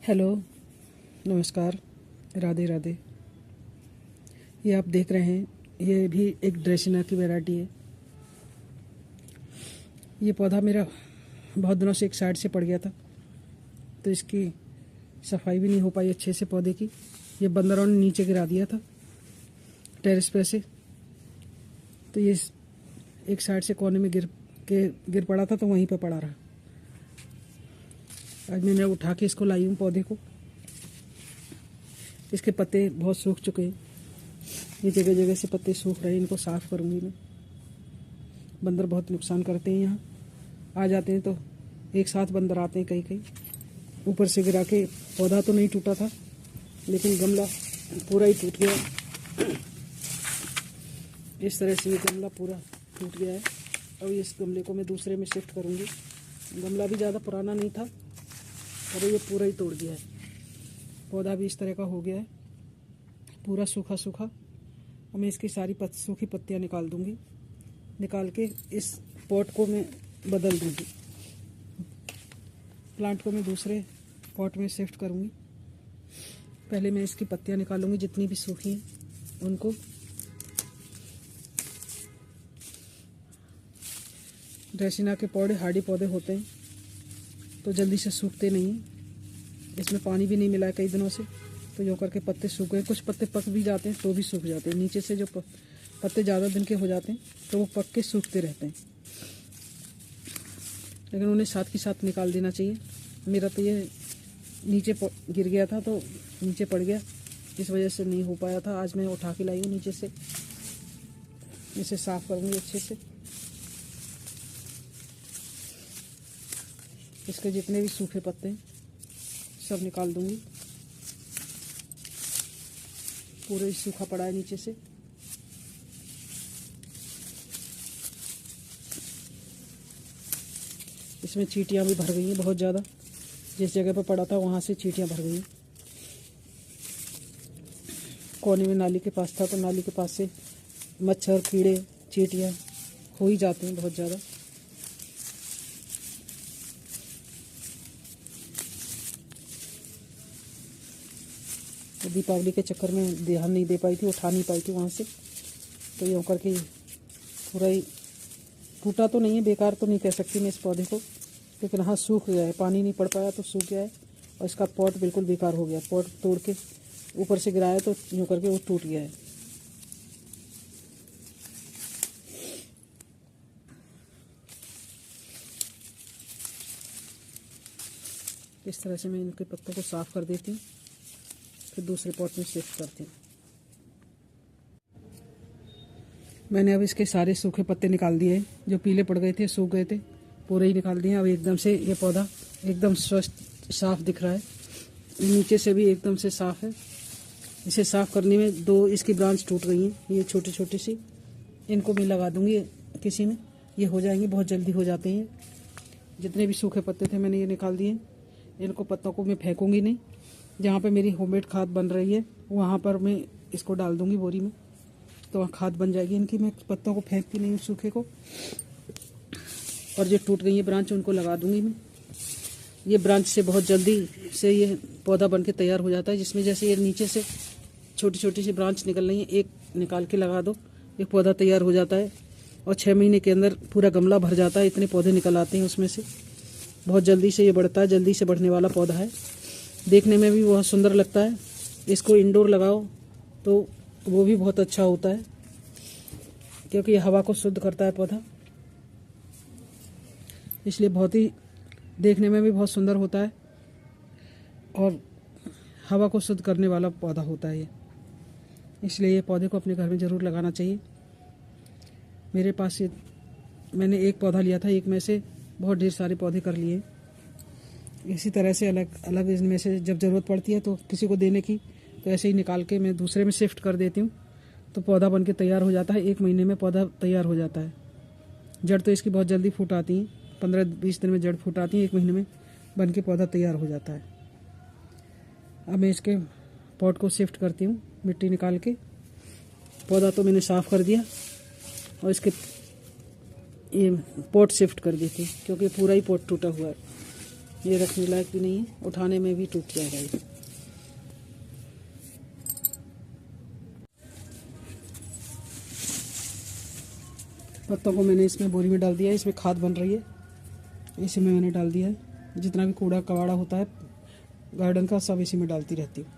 Hello, नमस्कार, राधे राधे। ये आप देख रहे हैं, ये भी एक ड्रेसिना की वैरायटी है। ये पौधा मेरा बहुत दिनों से एक साइड से पड़ गया था, तो इसकी सफाई भी नहीं हो पाई अच्छे से पौधे की। ये बंदरों ने नीचे गिरा दिया था टेरेस पे से, तो ये एक साइड से कोने में गिर पड़ा था, तो वहीं पे पड़ा रहा। आज मैंने उठा के इसको लाई हूँ पौधे को। इसके पत्ते बहुत सूख चुके हैं, ये जगह जगह से पत्ते सूख रहे हैं। इनको साफ़ करूँगी मैं। बंदर बहुत नुकसान करते हैं, यहाँ आ जाते हैं तो एक साथ बंदर आते हैं कहीं कहीं। ऊपर से गिरा के पौधा तो नहीं टूटा था, लेकिन गमला पूरा ही टूट गया। इस तरह से ये गमला पूरा टूट गया है। अब इस गमले को मैं दूसरे में शिफ्ट करूँगी। गमला भी ज़्यादा पुराना नहीं था, और ये पूरा ही तोड़ गया है। पौधा भी इस तरह का हो गया है, पूरा सूखा सूखा। अब मैं इसकी सारी सूखी पत्तियां निकाल दूंगी। निकाल के इस पॉट को मैं बदल दूंगी। प्लांट को मैं दूसरे पॉट में शिफ्ट करूंगी। पहले मैं इसकी पत्तियां निकालूंगी, जितनी भी सूखी हैं उनको। ड्रेसिना के पौधे हार्डी पौधे होते हैं, तो जल्दी से सूखते नहीं हैं। इसमें पानी भी नहीं मिला है कई दिनों से, तो यूँ करके पत्ते सूख गए। कुछ पत्ते पक भी जाते हैं तो भी सूख जाते हैं। नीचे से जो पत्ते ज़्यादा दिन के हो जाते हैं तो वो पक के सूखते रहते हैं, लेकिन उन्हें साथ के साथ निकाल देना चाहिए। मेरा तो ये नीचे गिर गया था, तो नीचे पड़ गया, इस वजह से नहीं हो पाया था। आज मैं उठा के लाई हूँ नीचे से। इसे साफ़ करूँगी अच्छे से। इसके जितने भी सूखे पत्ते हैं सब निकाल दूंगी। पूरे सूखा पड़ा है नीचे से। इसमें चींटियां भी भर गई हैं बहुत ज़्यादा। जिस जगह पर पड़ा था वहाँ से चींटियां भर गई। कोने में नाली के पास था, तो नाली के पास से मच्छर कीड़े चींटियां हो ही जाते हैं बहुत ज़्यादा। तो दीपावली के चक्कर में ध्यान नहीं दे पाई थी, उठा नहीं पाई थी वहाँ से, तो यूँ करके पूरा ही टूटा तो नहीं है, बेकार तो नहीं कह सकती मैं इस पौधे को, लेकिन हाँ सूख गया है। पानी नहीं पड़ पाया तो सूख गया है, और इसका पॉट बिल्कुल बेकार हो गया। पॉट तोड़ के ऊपर से गिराया तो यूँ करके वो टूट गया है। इस तरह से मैं इनके पत्तों को साफ़ कर देती हूँ, फिर दूसरे पॉट में शिफ्ट करती हूँ। मैंने अब इसके सारे सूखे पत्ते निकाल दिए, जो पीले पड़ गए थे, सूख गए थे, पूरे ही निकाल दिए। अब एकदम से ये पौधा एकदम स्वस्थ साफ दिख रहा है। नीचे से भी एकदम से साफ है। इसे साफ करने में दो इसकी ब्रांच टूट गई हैं, ये छोटी छोटी सी। इनको मैं लगा दूंगी किसी में, ये हो जाएंगे, बहुत जल्दी हो जाते हैं। जितने भी सूखे पत्ते थे मैंने ये निकाल दिए। इनको पत्तों को मैं फेंकूंगी नहीं। जहाँ पे मेरी होममेड खाद बन रही है वहाँ पर मैं इसको डाल दूंगी बोरी में, तो वहाँ खाद बन जाएगी इनकी। मैं पत्तों को फेंकती नहीं हूँ सूखे को। और जो टूट गई है ब्रांच उनको लगा दूंगी मैं। ये ब्रांच से बहुत जल्दी से ये पौधा बन के तैयार हो जाता है। जिसमें जैसे ये नीचे से छोटी छोटी सी ब्रांच निकल रही है, एक निकाल के लगा दो, ये पौधा तैयार हो जाता है। और 6 महीने के अंदर पूरा गमला भर जाता है। इतने पौधे निकल आते हैं उसमें से। बहुत जल्दी से ये बढ़ता है, जल्दी से बढ़ने वाला पौधा है। देखने में भी बहुत सुंदर लगता है। इसको इंडोर लगाओ तो वो भी बहुत अच्छा होता है, क्योंकि ये हवा को शुद्ध करता है पौधा, इसलिए बहुत ही देखने में भी बहुत सुंदर होता है, और हवा को शुद्ध करने वाला पौधा होता है ये। इसलिए ये पौधे को अपने घर में ज़रूर लगाना चाहिए। मेरे पास ये मैंने एक पौधा लिया था, एक में से बहुत ढेर सारे पौधे कर लिए। इसी तरह से अलग अलग इनमें से जब ज़रूरत पड़ती है तो किसी को देने की, तो ऐसे ही निकाल के मैं दूसरे में शिफ्ट कर देती हूँ, तो पौधा बन के तैयार हो जाता है। 1 महीने में पौधा तैयार हो जाता है। जड़ तो इसकी बहुत जल्दी फूट आती हैं, 15-20 दिन में जड़ फूट आती है। 1 महीने में बन के पौधा तैयार हो जाता है। अब मैं इसके पॉट को शिफ्ट करती हूँ, मिट्टी निकाल के। पौधा तो मैंने साफ़ कर दिया, और इसके ये पॉट शिफ्ट कर देती हूँ, क्योंकि पूरा ही पॉट टूटा हुआ है। ये रखने लायक भी नहीं है, उठाने में भी टूट जाएगा ये। पत्तों को मैंने इसमें बोरी में डाल दिया है, इसमें खाद बन रही है, इसी में मैंने डाल दिया है। जितना भी कूड़ा कबाड़ा होता है गार्डन का सब इसी में डालती रहती हूँ।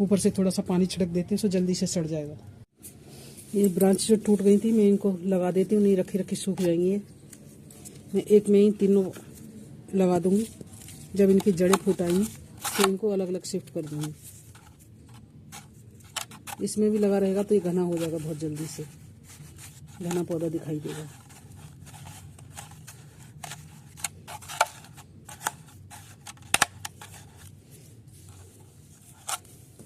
ऊपर से थोड़ा सा पानी छिड़क देती हूँ, सो जल्दी से सड़ जाएगा। ये ब्रांच जो टूट गई थी मैं इनको लगा देती हूँ, नहीं रखी रखी सूख जाएंगी ये। मैं एक में ही तीनों लगा दूंगी। जब इनकी जड़ें फूट आएंगी तो इनको अलग अलग शिफ्ट कर दूंगी। इसमें भी लगा रहेगा तो ये घना हो जाएगा, बहुत जल्दी से घना पौधा दिखाई देगा।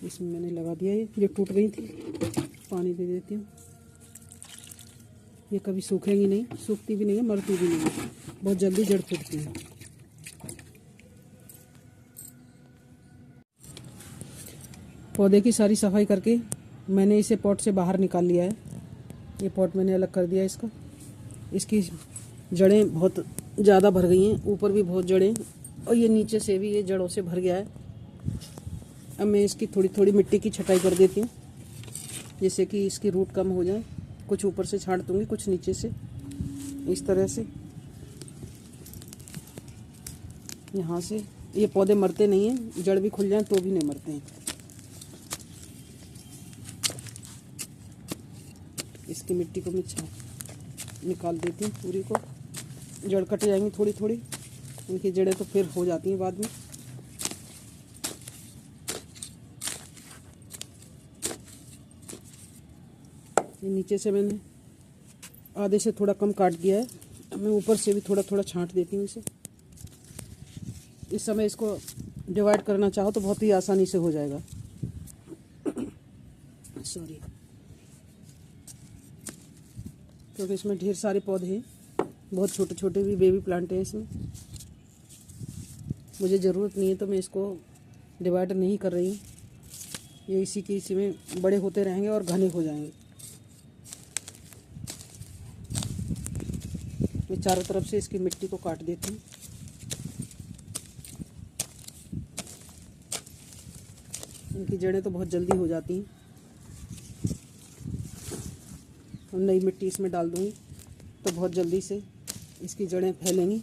इसमें मैंने लगा दिया, ये जो टूट गई थी पानी दे देती हूँ। ये कभी सूखेंगी नहीं, सूखती भी नहीं है, मरती भी नहीं है, बहुत जल्दी जड़ फूटती है। पौधे की सारी सफाई करके मैंने इसे पॉट से बाहर निकाल लिया है। ये पॉट मैंने अलग कर दिया इसका। इसकी जड़ें बहुत ज़्यादा भर गई हैं, ऊपर भी बहुत जड़ें, और ये नीचे से भी ये जड़ों से भर गया है। अब मैं इसकी थोड़ी थोड़ी मिट्टी की छटाई कर देती हूँ, जिससे कि इसकी रूट कम हो जाए। कुछ ऊपर से छांट दूँगी, कुछ नीचे से, इस तरह से। यहाँ से ये पौधे मरते नहीं हैं, जड़ भी खुल जाए तो भी नहीं मरते हैं। इसकी मिट्टी को मैं निकाल देती हूँ पूरी को। जड़ कट जाएंगी थोड़ी थोड़ी, इनकी जड़ें तो फिर हो जाती हैं बाद में। ये नीचे से मैंने आधे से थोड़ा कम काट दिया है। अब मैं ऊपर से भी थोड़ा थोड़ा छांट देती हूँ इसे। इस समय इसको डिवाइड करना चाहो तो बहुत ही आसानी से हो जाएगा। सॉरी, क्योंकि इसमें ढेर सारे पौधे हैं, बहुत छोटे छोटे भी बेबी प्लांट हैं इसमें। मुझे ज़रूरत नहीं है तो मैं इसको डिवाइड नहीं कर रही हूँ। ये इसी में बड़े होते रहेंगे और घने हो जाएंगे। मैं चारों तरफ से इसकी मिट्टी को काट देती हूँ। इनकी जड़ें तो बहुत जल्दी हो जाती हैं। और नई मिट्टी इसमें डाल दूँगी तो बहुत जल्दी से इसकी जड़ें फैलेंगी।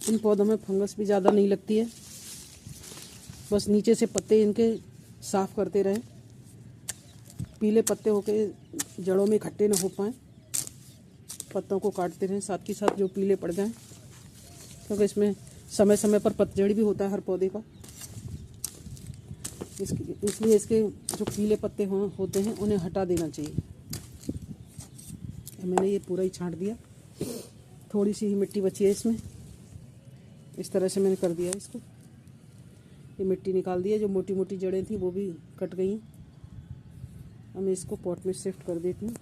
इन पौधों में फंगस भी ज़्यादा नहीं लगती है, बस नीचे से पत्ते इनके साफ करते रहें, पीले पत्ते होके जड़ों में इकट्ठे न हो पाएँ। पत्तों को काटते रहें साथ ही साथ जो पीले पड़ जाएं, क्योंकि इसमें समय समय पर पतझड़ भी होता है हर पौधे का। इसलिए इसके जो पीले पत्ते होते हैं उन्हें हटा देना चाहिए। मैंने ये पूरा ही छांट दिया, थोड़ी सी ही मिट्टी बची है इसमें। इस तरह से मैंने कर दिया इसको। ये मिट्टी निकाल दी है, जो मोटी मोटी जड़ें थी वो भी कट गई। अब मैं इसको पॉट में शिफ्ट कर देती हूँ।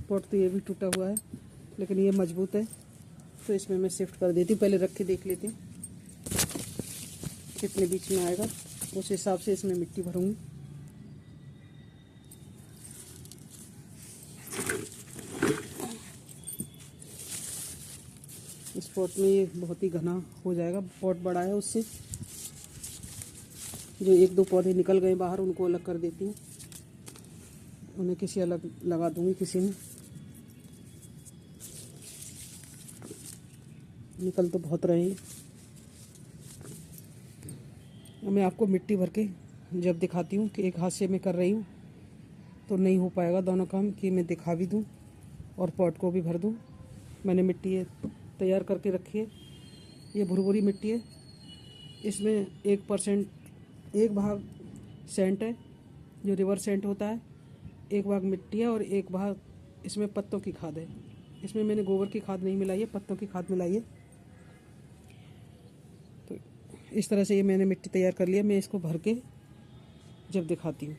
पॉट तो ये भी टूटा हुआ है लेकिन ये मजबूत है, तो इसमें मैं शिफ्ट कर देती हूँ। पहले रख के देख लेती हूँ कितने बीच में आएगा, उस हिसाब से इसमें मिट्टी भरूँगी। इस पॉट में ये बहुत ही घना हो जाएगा, पॉट बड़ा है उससे। जो एक दो पौधे निकल गए बाहर उनको अलग कर देती हूँ, उन्हें किसी अलग लगा दूंगी किसी में। निकल तो बहुत रहे हैं। मैं आपको मिट्टी भर के जब दिखाती हूँ कि एक हाथ से मैं कर रही हूँ तो नहीं हो पाएगा दोनों काम, कि मैं दिखा भी दूँ और पॉट को भी भर दूँ। मैंने मिट्टी तैयार करके रखी है। ये भुरभुरी मिट्टी है, इसमें 1% 1 भाग सेंट है, जो रिवर सेंट होता है, 1 भाग मिट्टी है और 1 भाग इसमें पत्तों की खाद है। इसमें मैंने गोबर की खाद नहीं मिलाई है, पत्तों की खाद मिलाई है। तो इस तरह से ये मैंने मिट्टी तैयार कर लिया। मैं इसको भर के जब दिखाती हूँ।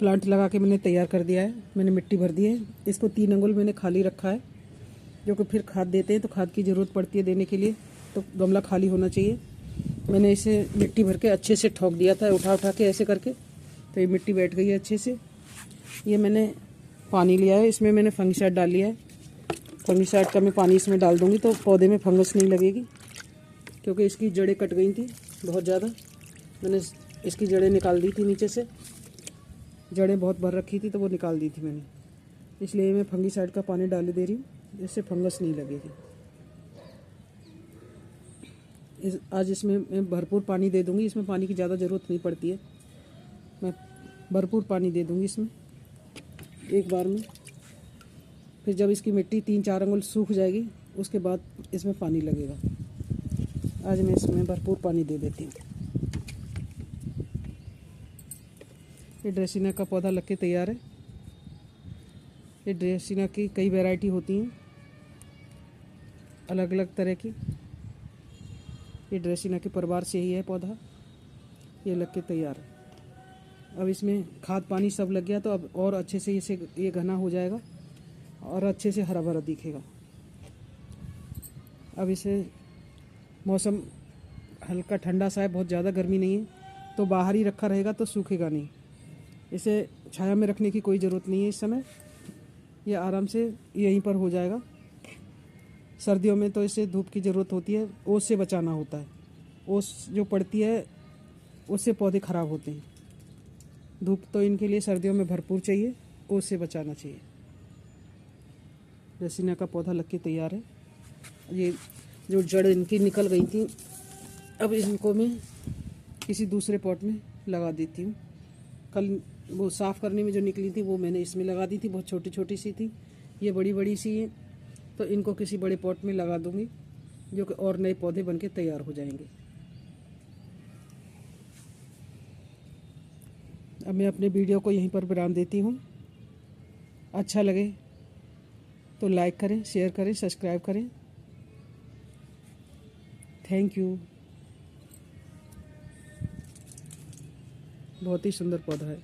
प्लांट लगा के मैंने तैयार कर दिया है। मैंने मिट्टी भर दी है। इसको 3 अंगुल मैंने खाली रखा है, जो कि फिर खाद देते हैं तो खाद की ज़रूरत पड़ती है देने के लिए, तो गमला खाली होना चाहिए। मैंने इसे मिट्टी भर के अच्छे से ठोक दिया था, उठा उठा के ऐसे करके, तो ये मिट्टी बैठ गई है अच्छे से। ये मैंने पानी लिया है, इसमें मैंने फंगिसाइड डाल लिया है। फंगिसाइड का मैं पानी इसमें डाल दूँगी तो पौधे में फंगस नहीं लगेगी, क्योंकि इसकी जड़ें कट गई थी बहुत ज़्यादा। मैंने इसकी जड़ें निकाल दी थी, नीचे से जड़ें बहुत भर रखी थी तो वो निकाल दी थी मैंने, इसलिए मैं फंगिसाइड का पानी डाल दे रही हूँ, जिससे फंगस नहीं लगेगी। आज इसमें मैं भरपूर पानी दे दूँगी। इसमें पानी की ज़्यादा ज़रूरत नहीं पड़ती है, मैं भरपूर पानी दे दूँगी इसमें एक बार में। फिर जब इसकी मिट्टी 3-4 अंगुल सूख जाएगी उसके बाद इसमें पानी लगेगा। आज मैं इसमें भरपूर पानी दे देती हूँ। ये ड्रेसिना का पौधा लग के तैयार है। ये ड्रेसिना की कई वैरायटी होती हैं, अलग अलग तरह की। ये ड्रेसिना के परिवार से ही है पौधा, ये लग के तैयार है। अब इसमें खाद पानी सब लग गया तो अब और अच्छे से इसे ये घना हो जाएगा और अच्छे से हरा भरा दिखेगा। अब इसे मौसम हल्का ठंडा सा है, बहुत ज़्यादा गर्मी नहीं है, तो बाहर ही रखा रहेगा तो सूखेगा नहीं। इसे छाया में रखने की कोई ज़रूरत नहीं है इस समय, ये आराम से यहीं पर हो जाएगा। सर्दियों में तो इसे धूप की ज़रूरत होती है, ओस से बचाना होता है। ओस जो पड़ती है उससे पौधे ख़राब होते हैं। धूप तो इनके लिए सर्दियों में भरपूर चाहिए, ओस से बचाना चाहिए। ड्रेसिना का पौधा लग के तैयार है। ये जो जड़ इनकी निकल गई थी, अब इनको मैं किसी दूसरे पॉट में लगा देती हूँ। कल वो साफ़ करने में जो निकली थी वो मैंने इसमें लगा दी थी, बहुत छोटी छोटी सी थी, ये बड़ी बड़ी सी है, तो इनको किसी बड़े पॉट में लगा दूँगी, जो कि और नए पौधे बन के तैयार हो जाएंगे। अब मैं अपने वीडियो को यहीं पर विराम देती हूँ। अच्छा लगे तो लाइक करें, शेयर करें, सब्सक्राइब करें। Thank you. बहुत ही सुंदर पौधा है।